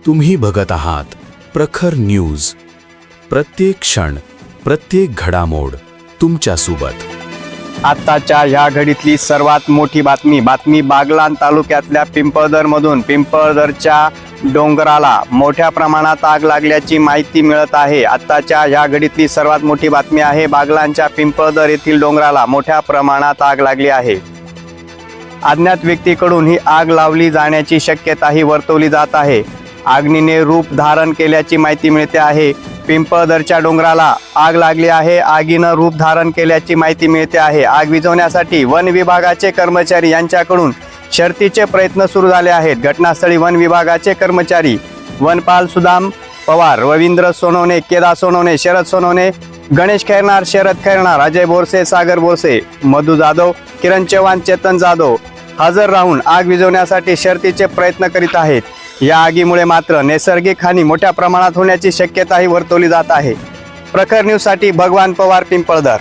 तुम्ही बघत आहात प्रखर न्यूज. प्रत्येक क्षण, प्रत्येक घडामोड तुमच्या सोबत. आत्ताच्या ह्या घडीतली सर्वात मोठी बातमी बागलाण तालुक्यातल्या पिंपळदरमधून. पिंपळदरच्या डोंगराला मोठ्या प्रमाणात आग लागल्याची माहिती मिळत आहे. आत्ताच्या ह्या घडीतली सर्वात मोठी बातमी आहे. बागलाणच्या पिंपळदर येथील डोंगराला मोठ्या प्रमाणात आग लागली आहे. अज्ञात व्यक्तीकडून ही आग लावली जाण्याची शक्यताही वर्तवली जात आहे. आगीने रूप धारण केल्याची माहिती मिळते आहे. पिंपळदरच्या डोंगराला आग लागली आहे. आगीनं रूप धारण केल्याची माहिती मिळते आहे. आग विझवण्यासाठी वन विभागाचे कर्मचारी यांच्याकडून शर्थीचे प्रयत्न सुरू झाले आहेत. घटनास्थळी वन विभागाचे कर्मचारी वनपाल सुदाम पवार, रवींद्र सोनवणे, केदार सोनवणे, शरद सोनवणे, गणेश खैरनार, शरद खैरनार, अजय बोरसे, सागर बोरसे, मधु जाधव, किरण चव्हाण, चेतन जाधव हजर राहून आग विझवण्यासाठी शर्थीचे प्रयत्न करीत आहेत. या आगीमुळे मात्र नैसर्गिक हानी मोठ्या प्रमाणात होण्याची शक्यताही वर्तवली जात आहे. प्रखर न्यूजसाठी भगवान पवार, पिंपळदर.